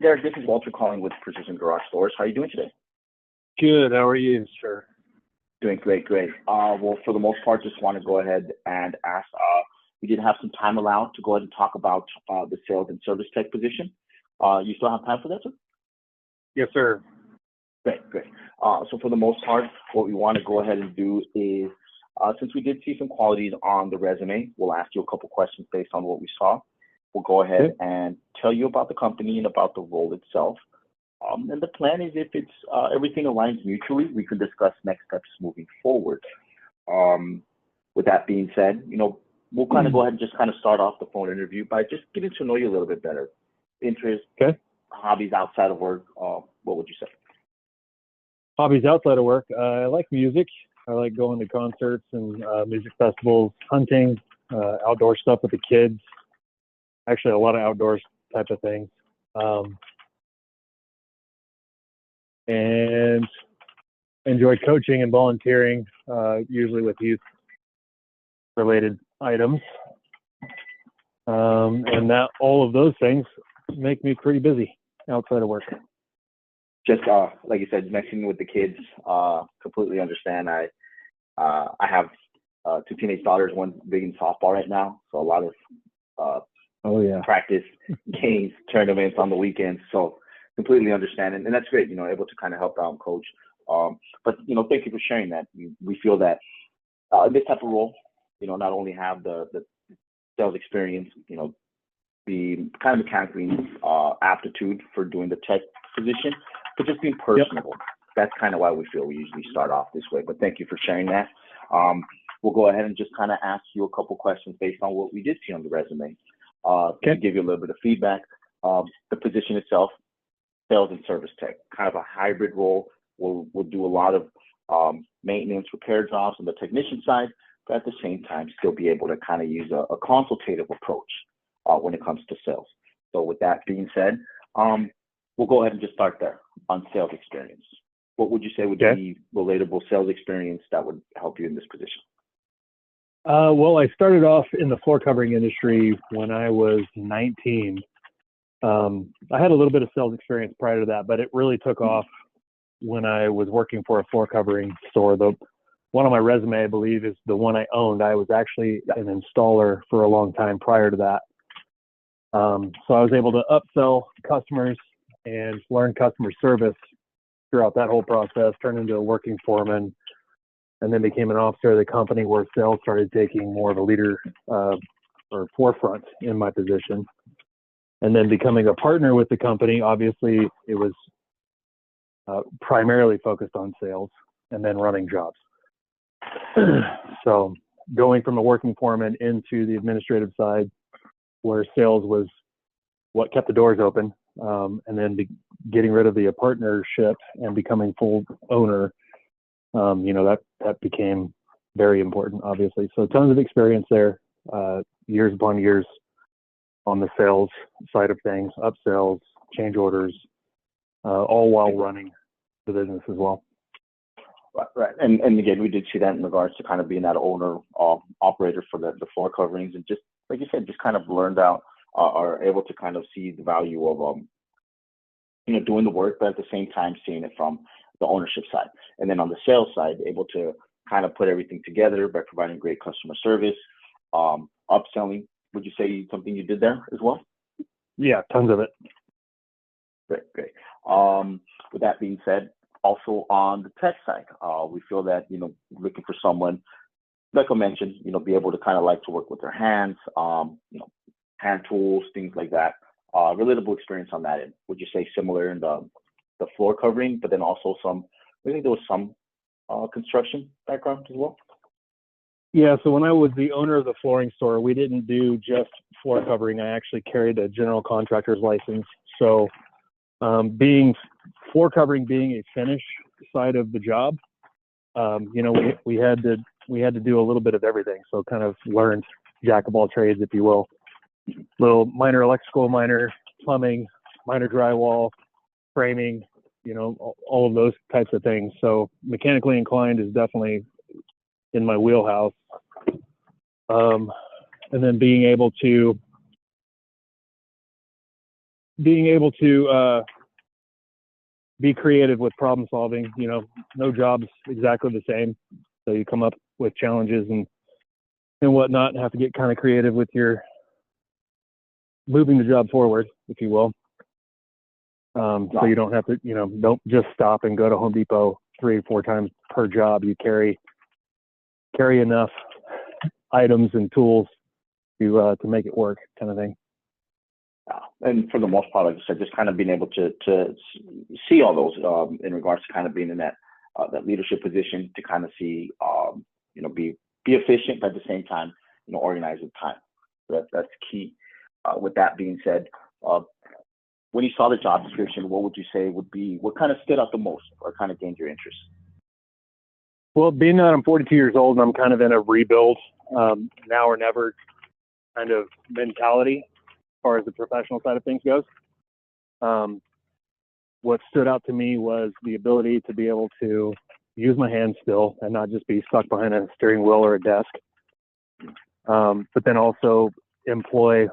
Derek, this is Walter calling with Precision Garage Stores. How are you doing today? Good. How are you, sir? Doing great, great. Well, for the most part, just want to go ahead and ask. We did have some time allowed to go ahead and talk about the sales and service tech position. You still have time for that, sir? Yes, sir. Great, great. So for the most part, what we want to go ahead and do is, since we did see some qualities on the resume, we'll ask you a couple questions based on what we saw. We'll go ahead Okay. and tell you about the company and about the role itself. And the plan is if it's everything aligns mutually, we can discuss next steps moving forward. Um, with that being said, we'll kind of go ahead and just kind of start off the phone interview by just getting to know you a little bit better. Interests, Okay. hobbies outside of work. What would you say? Hobbies outside of work. I like music. I like going to concerts and music festivals, hunting, outdoor stuff with the kids. Actually, a lot of outdoors type of things. And enjoy coaching and volunteering, usually with youth-related items. And that all of those things make me pretty busy outside of work. Just like you said, mixing with the kids. Completely understand. I have two teenage daughters. One's big in softball right now, so a lot of Oh yeah. practice, games, tournaments on the weekends. So completely understand, and that's great. Able to kind of help out and coach. But thank you for sharing that. We feel that this type of role, not only have the sales experience, the kind of mechanically aptitude for doing the tech position, but just being Yep. personable. That's kind of why we feel we usually start off this way. But thank you for sharing that. We'll go ahead and just kind of ask you a couple questions based on what we did see on the resume. To Okay. give you a little bit of feedback. The position itself, sales and service tech, kind of a hybrid role. We'll do a lot of maintenance, repair jobs on the technician side, but at the same time, still be able to kind of use a consultative approach when it comes to sales. So with that being said, we'll go ahead and just start there on sales experience. What would you say would Okay. be relatable sales experience that would help you in this position? Well, I started off in the floor covering industry when I was 19. I had a little bit of sales experience prior to that, but it really took off when I was working for a floor covering store. The one on my resume, I believe, is the one I owned. I was actually an installer for a long time prior to that. So I was able to upsell customers and learn customer service throughout that whole process, turned into a working foreman, and then became an officer of the company where sales started taking more of a leader or forefront in my position. And then becoming a partner with the company, obviously it was primarily focused on sales and then running jobs. So going from a working foreman into the administrative side where sales was what kept the doors open, and then getting rid of the partnership and becoming full owner, that became very important, obviously. So tons of experience there, years upon years on the sales side of things, upsells, change orders, all while running the business as well. Right. And again, we did see that in regards to kind of being that owner operator for the floor coverings, and just like you said, just kind of learned out are able to kind of see the value of doing the work, but at the same time seeing it from the ownership side. And then on the sales side, able to kind of put everything together by providing great customer service, upselling. Would you say something you did there as well? Yeah, tons of it. Great, great. With that being said, also on the tech side, we feel that, looking for someone, like I mentioned, be able to kind of like to work with their hands, hand tools, things like that. Relatable experience on that end. Would you say similar in the floor covering, but then also I think there was some construction background as well? Yeah, so when I was the owner of the flooring store, we didn't do just floor covering. I actually carried a general contractor's license. So floor covering being a finish side of the job, we had to do a little bit of everything. So kind of learned jack of all trades, if you will. Little minor electrical, minor plumbing, minor drywall, framing, all of those types of things. So mechanically inclined is definitely in my wheelhouse. And then being able to being able to be creative with problem solving. No job's exactly the same, so you come up with challenges and whatnot, and have to get kind of creative with your moving the job forward, if you will. So you don't have to, don't just stop and go to Home Depot 3 or 4 times per job. You carry enough items and tools to make it work, kind of thing. And for the most part, like I said, just kind of being able to see all those in regards to kind of being in that leadership position, to kind of see be efficient, but at the same time organize with time. So that's key. With that being said, when you saw the job description, what would you say would be what kind of stood out the most, or kind of gained your interest? Well, being that I'm 42 years old and I'm kind of in a rebuild, now or never kind of mentality as far as the professional side of things goes. What stood out to me was the ability to be able to use my hands still and not just be stuck behind a steering wheel or a desk, but then also employ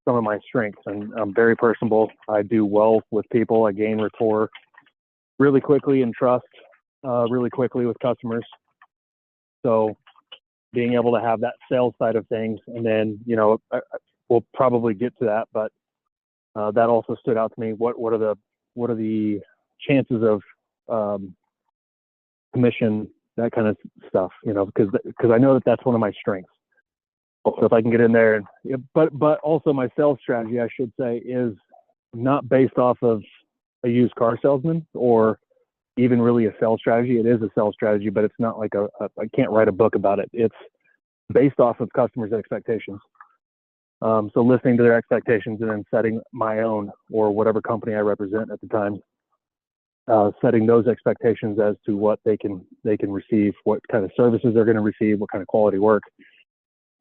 some of my strengths. And I'm very personable. I do well with people. I gain rapport really quickly and trust really quickly with customers. So being able to have that sales side of things, and then, we'll probably get to that, but that also stood out to me. What are the chances of commission, that kind of stuff, because I know that that's one of my strengths. So if I can get in there, but also my sales strategy, I should say, is not based off of a used car salesman or even really a sales strategy. It is a sales strategy, but it's not like I can't write a book about it. It's based off of customers' expectations. So listening to their expectations and then setting my own, or whatever company I represent at the time, setting those expectations as to what they can receive, what kind of services they're going to receive, what kind of quality work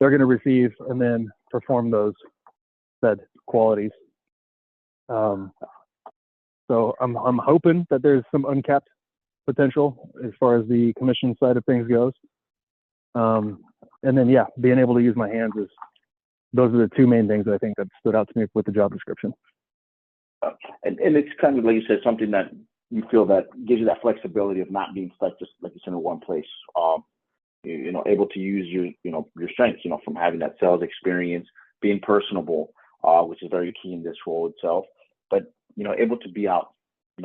they're going to receive, and then perform those said qualities. So I'm hoping that there's some uncapped potential as far as the commission side of things goes. And then, being able to use my hands those are the 2 main things that I think that stood out to me with the job description. And it's kind of, like you said, something that you feel that gives you that flexibility of not being stuck just like you said in one place. Able to use your strengths, from having that sales experience, being personable, which is very key in this role itself. But able to be out,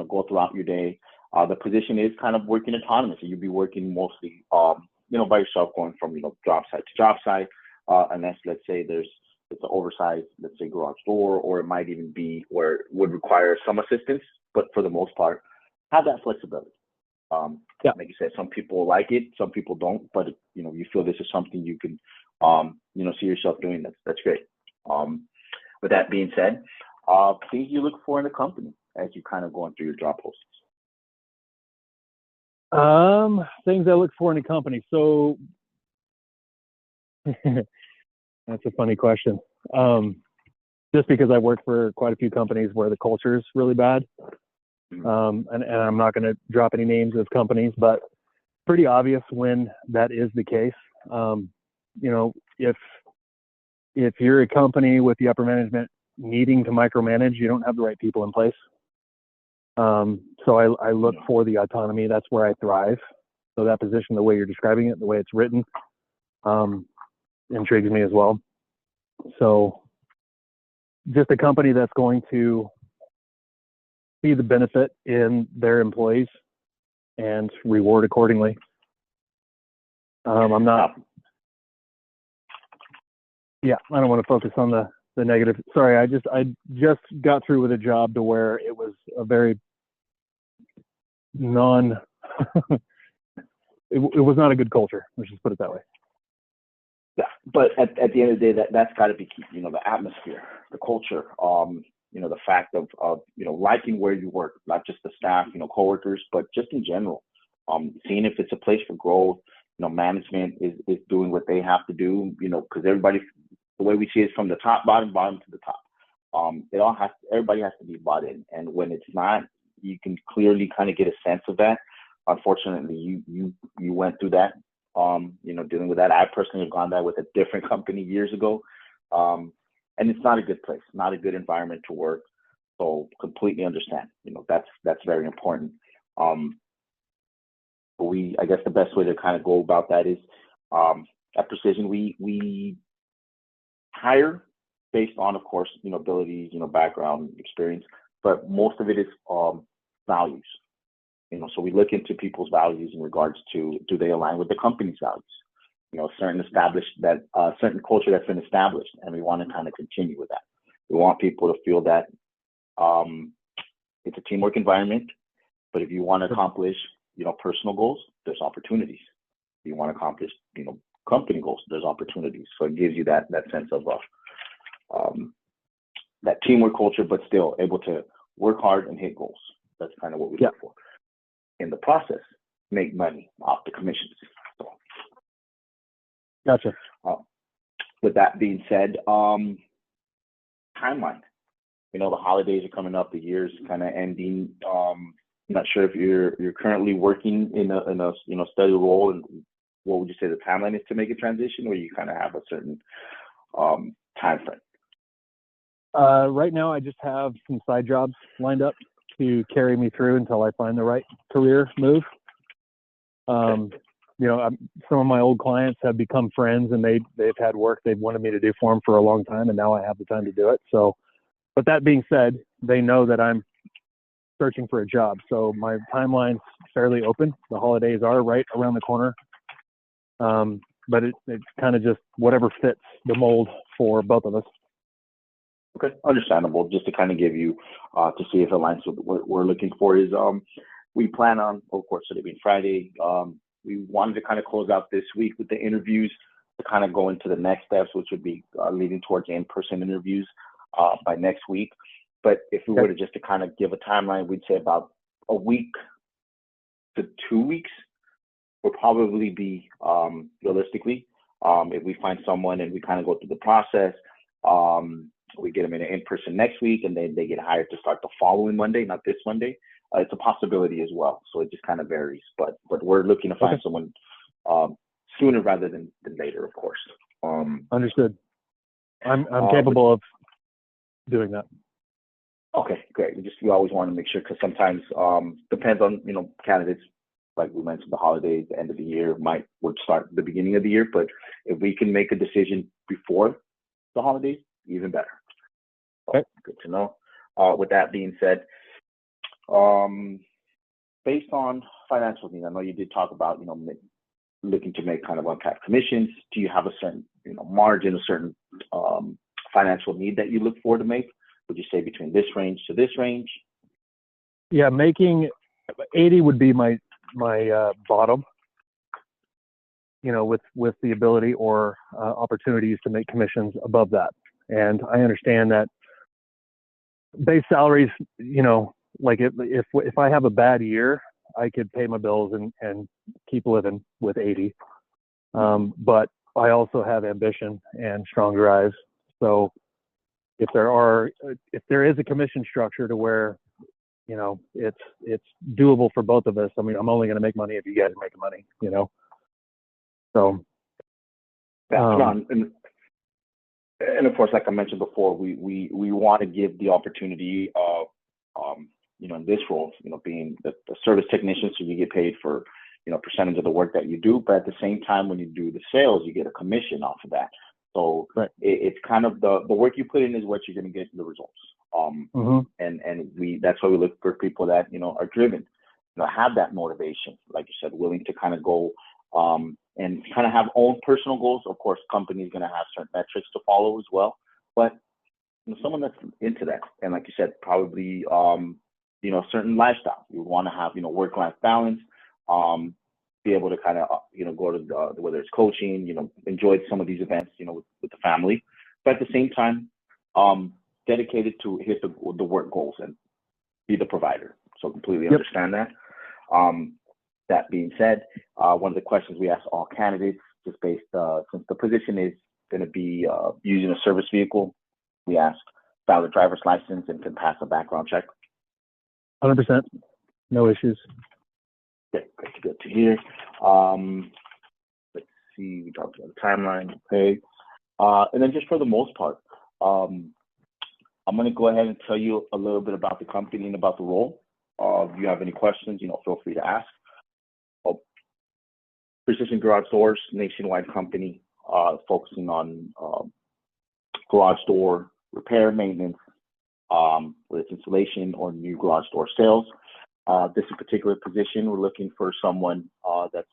go throughout your day. The position is kind of working autonomous. So you'll be working mostly, by yourself, going from job site to job site. Unless, let's say, it's an oversized, let's say, garage door, or it might even be where it would require some assistance. But for the most part, have that flexibility. Like you said, some people like it, some people don't, but you feel this is something you can, see yourself doing. That's great. With that being said, things you look for in a company as you kind of going through your job postings. Things I look for in a company. So that's a funny question. Just because I work for quite a few companies where the culture is really bad. And I'm not going to drop any names of companies, but pretty obvious when that is the case. If you're a company with the upper management needing to micromanage, you don't have the right people in place. So I look for the autonomy. That's where I thrive. So that position, the way you're describing it, the way it's written, intrigues me as well. So just a company that's going to see the benefit in their employees and reward accordingly. I'm not. I don't want to focus on the negative. Sorry, I just got through with a job to where it was a very it was not a good culture. Let's just put it that way. Yeah, but at the end of the day, that's got to be key. The atmosphere, the culture, the fact of liking where you work, not just the staff, coworkers, but just in general, seeing if it's a place for growth. Management is doing what they have to do. Because everybody, the way we see it, from the bottom to the top. Everybody has to be bought in, and when it's not, you can clearly kind of get a sense of that. Unfortunately, you went through that. Dealing with that. I personally have gone that with a different company years ago. And it's not a good place, not a good environment to work. So completely understand. That's very important. Um, but I guess the best way to kind of go about that is, at Precision, we hire based on, of course, abilities, background, experience, but most of it is values. So we look into people's values in regards to, do they align with the company's values? Certain culture that's been established, and we want to kind of continue with that. We want people to feel that it's a teamwork environment, but if you want to accomplish, personal goals, there's opportunities. If you want to accomplish, company goals, there's opportunities. So it gives you that sense of that teamwork culture, but still able to work hard and hit goals. That's kind of what we look for. In the process, make money off the commissions. So, Gotcha. with that being said, timeline. The holidays are coming up. The year's kind of ending. Not sure if you're currently working in a study role, and what would you say the timeline is to make a transition, or you kind of have a certain time frame? Right now, I just have some side jobs lined up to carry me through until I find the right career move. Some of my old clients have become friends, and they've had work they've wanted me to do for them for a long time, and now I have the time to do it. So, but that being said, they know that I'm searching for a job. So my timeline's fairly open. The holidays are right around the corner. But it's kind of just whatever fits the mold for both of us. Okay, understandable. Just to kind of give you, to see if it aligns with what we're looking for is, we plan on, of course, today being Friday, we wanted to kind of close out this week with the interviews to kind of go into the next steps, which would be leading towards in-person interviews by next week. But if we were to kind of give a timeline, we'd say about a week to 2 weeks would probably be realistically. If we find someone and we kind of go through the process, we get them in person next week, and then they get hired to start the following Monday, not this Monday. It's a possibility as well. So it just kind of varies. But we're looking to find someone sooner rather than later, of course. Understood. I'm capable of doing that. Okay, great. We always want to make sure, because sometimes depends on candidates. Like we mentioned, the holidays, the end of the year would start the beginning of the year. But if we can make a decision before the holidays, even better. Okay, good to know. With that being said, based on financial needs, I know you did talk about looking to make kind of uncapped commissions. Do you have a certain margin, a certain financial need that you look for to make? Would you say between this range to this range? Yeah, making 80 would be my bottom. With the ability or opportunities to make commissions above that. And I understand that base salaries, like if I have a bad year, I could pay my bills and keep living with 80. But I also have ambition and strong drive. So if there is a commission structure to where, it's doable for both of us. I mean, I'm only going to make money if you guys are making money, So. And of course, like I mentioned before, we want to give the opportunity of, in this role, being the service technician, so you get paid for, percentage of the work that you do. But at the same time, when you do the sales, you get a commission off of that. So it's kind of the work you put in is what you're going to get the results. And that's why we look for people that, are driven, have that motivation, like you said, willing to kind of go, and kind of have own personal goals. Of course, company's going to have certain metrics to follow as well. But someone that's into that, and like you said, probably certain lifestyle. You want to have work-life balance. Be able to kind of go to whether it's coaching, enjoy some of these events, with the family, but at the same time, dedicated to hit the work goals and be the provider. So completely understand that. That being said, one of the questions we ask all candidates, just based since the position is going to be using a service vehicle, we ask valid driver's license and can pass a background check. 100%, no issues. Okay, good to hear. Let's see, we talked about the timeline. Okay, and then just for the most part, I'm going to go ahead and tell you a little bit about the company and about the role. If you have any questions, feel free to ask. Oh, Precision Garage Doors, nationwide company, focusing on garage door repair, maintenance, whether it's installation or new garage door sales. This particular position, we're looking for someone that's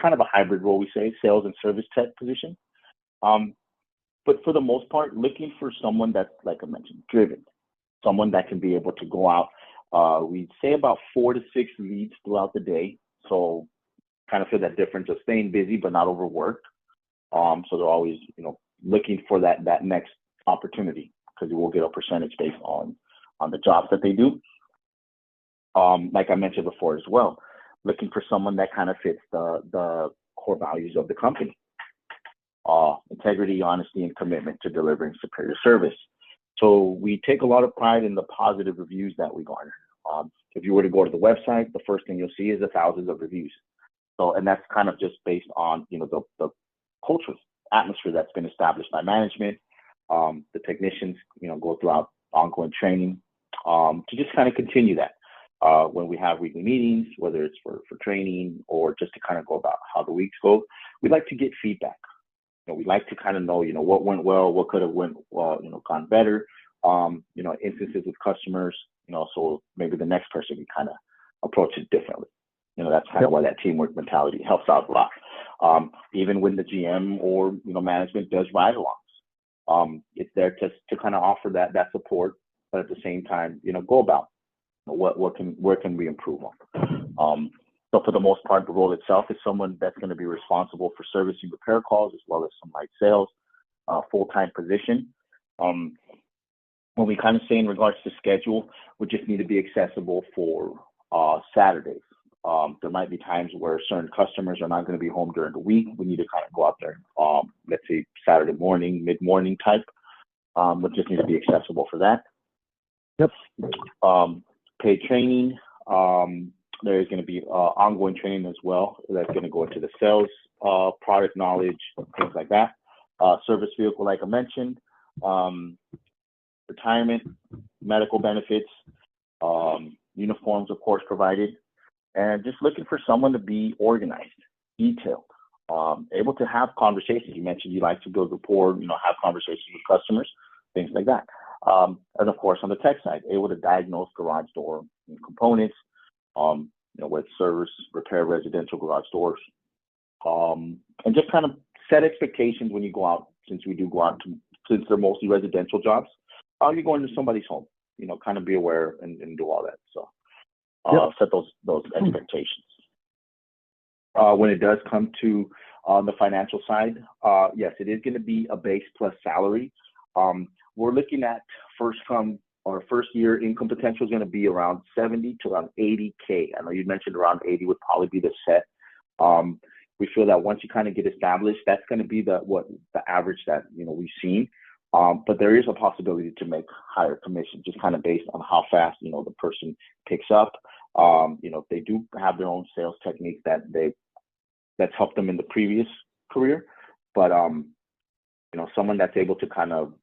kind of a hybrid role, we say, sales and service tech position. But for the most part, looking for someone that's, like I mentioned, driven, someone that can be able to go out. We'd say about 4 to 6 leads throughout the day. So kind of feel that difference of staying busy but not overworked. So they're always, looking for that next opportunity, because you will get a percentage based on the jobs that they do. Like I mentioned before as well, looking for someone that kind of fits the core values of the company. Integrity, honesty, and commitment to delivering superior service. So we take a lot of pride in the positive reviews that we garner. If you were to go to the website, the first thing you'll see is the thousands of reviews. So, and that's kind of just based on, the culture, atmosphere that's been established by management. The technicians, go throughout ongoing training to just kind of continue that. When we have weekly meetings, whether it's for training or just to kind of go about how the weeks go, we like to get feedback. We like to kind of know, what went well, what could have went well, gone better. Instances with customers, so maybe the next person can kind of approach it differently. That's kind of why that teamwork mentality helps out a lot. Even when the GM or, management does ride-alongs, it's there to kind of offer that support, but at the same time, go about where can we improve on. So for the most part, the role itself is someone that's going to be responsible for servicing repair calls as well as some light sales, full-time position. When we kind of say in regards to schedule, we just need to be accessible for Saturdays. There might be times where certain customers are not going to be home during the week. We need to kind of go out there, let's say Saturday morning, mid-morning type. We just need to be accessible for that. Yep. Paid training. There is going to be ongoing training as well. That's going to go into the sales, product knowledge, things like that. Service vehicle, like I mentioned. Retirement, medical benefits, uniforms, of course, provided. And just looking for someone to be organized, detailed, able to have conversations. You mentioned you like to build rapport, have conversations with customers, things like that. And of course, on the tech side, able to diagnose garage door components, with service, repair, residential garage doors, and just kind of set expectations when you go out, since they're mostly residential jobs. You're going to somebody's home, kind of be aware and do all that. So set those expectations. When it does come to the financial side, yes, it is going to be a base plus salary. We're looking at first year income potential is going to be around 70 to around 80K. I know you mentioned around 80 would probably be the set. We feel that once you kind of get established, that's going to be the average that we've seen. But there is a possibility to make higher commission, just kind of based on how fast the person picks up. If they do have their own sales technique that's helped them in the previous career, but someone that's able to kind of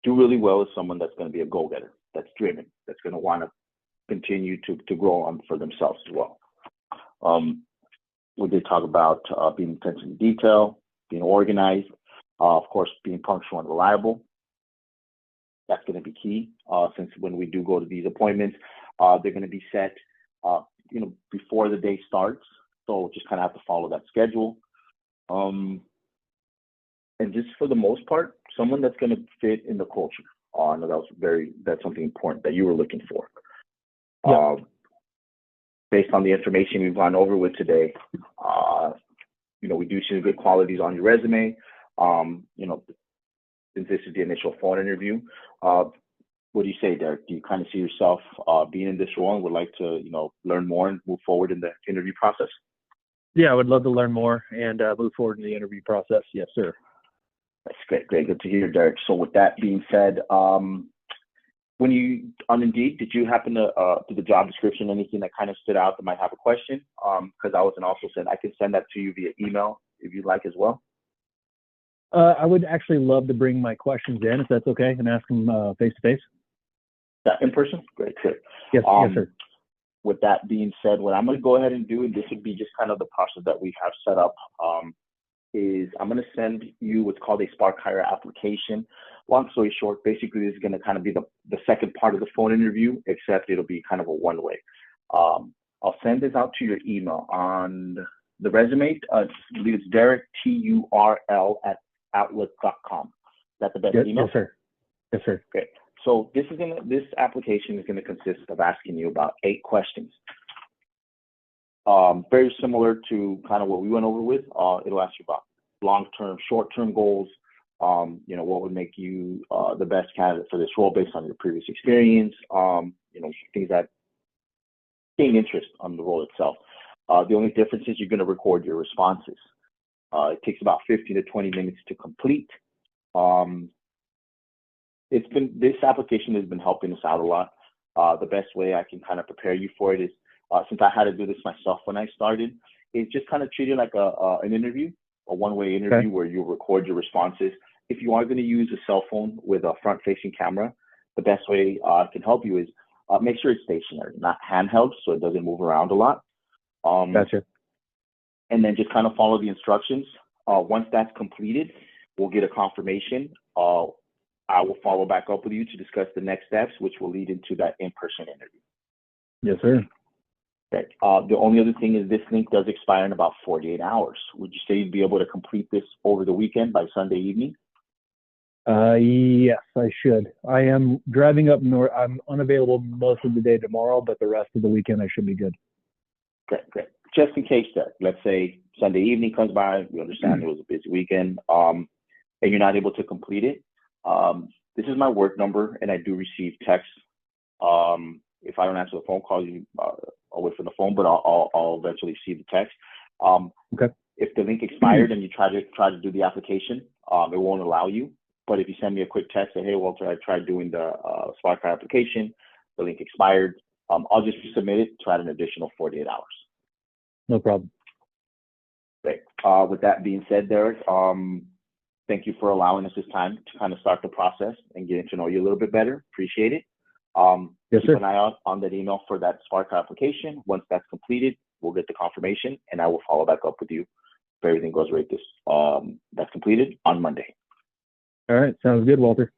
do really well is someone that's going to be a go-getter, that's driven, that's going to want to continue to grow on for themselves as well. We did talk about being attention to detail, being organized, of course, being punctual and reliable. That's going to be key, since when we do go to these appointments, they're going to be set, before the day starts. So just kind of have to follow that schedule. And just for the most part, someone that's going to fit in the culture. I know that's something important that you were looking for. Yeah. Based on the information we've gone over with today, we do see the good qualities on your resume. Since this is the initial phone interview, what do you say, Derek? Do you kind of see yourself being in this role and would like to, learn more and move forward in the interview process? Yeah, I would love to learn more and move forward in the interview process. Yes, sir. That's great. Good to hear, Derek. So with that being said, when you on Indeed, did you happen to do the job description, anything that kind of stood out that might have a question? Because I can also send that to you via email if you'd like as well. I would actually love to bring my questions in, if that's okay, and ask them face to face. Yeah, in person? Great, great. Yes, yes, Um, sir. with that being said, what I'm going to go ahead and do, and this would be just kind of the process that we have set up, is I'm going to send you what's called a Spark Hire application. Long story short, basically, this is going to kind of be the second part of the phone interview, except it'll be kind of a one-way. I'll send this out to your email on the resume. I believe it's Derek, Turl at outlook.com. Is that the best email? Yes, sir. Yes, sir. Okay. So this application is going to consist of asking you about 8 questions. Very similar to kind of what we went over with. It'll ask you about long-term, short-term goals. What would make you the best candidate for this role based on your previous experience. Things that gain interest on the role itself. The only difference is you're going to record your responses. It takes about 15 to 20 minutes to complete. This application has been helping us out a lot. The best way I can kind of prepare you for it is, since I had to do this myself when I started, is just kind of treat it like an interview, a one-way interview where you record your responses. If you are going to use a cell phone with a front-facing camera, the best way I can help you is make sure it's stationary, not handheld, so it doesn't move around a lot. Gotcha. And then just kind of follow the instructions. Once that's completed, we'll get a confirmation. I will follow back up with you to discuss the next steps, which will lead into that in-person interview. Yes, sir. Okay. The only other thing is this link does expire in about 48 hours. Would you say you'd be able to complete this over the weekend by Sunday evening? Yes, I should. I am driving up north. I'm unavailable most of the day tomorrow, but the rest of the weekend I should be good. Great, great. Just in case that, let's say Sunday evening comes by, we understand it was a busy weekend, and you're not able to complete it. This is my work number, and I do receive texts. If I don't answer the phone call, I'll wait for the phone, but I'll eventually see the text. Okay. If the link expired and you try to do the application, it won't allow you. But if you send me a quick text, say, hey, Walter, I tried doing the Spark application, the link expired, I'll just submit it to add an additional 48 hours. No problem. Great. With that being said, Derek, thank you for allowing us this time to kind of start the process and getting to know you a little bit better. Appreciate it. Yes, keep sir. an eye out on that email for that Spark application. Once that's completed, we'll get the confirmation, and I will follow back up with you if everything goes right. That's completed on Monday. All right. Sounds good, Walter.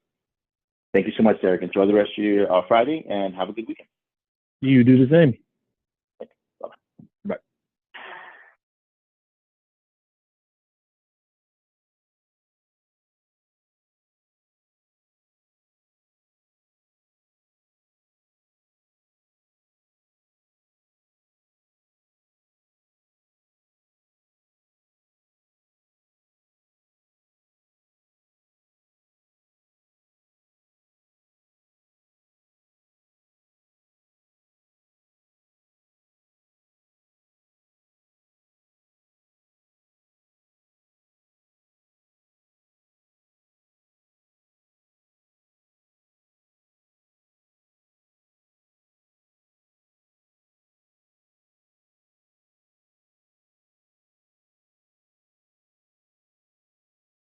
Thank you so much, Derek. Enjoy the rest of your Friday, and have a good weekend. You do the same.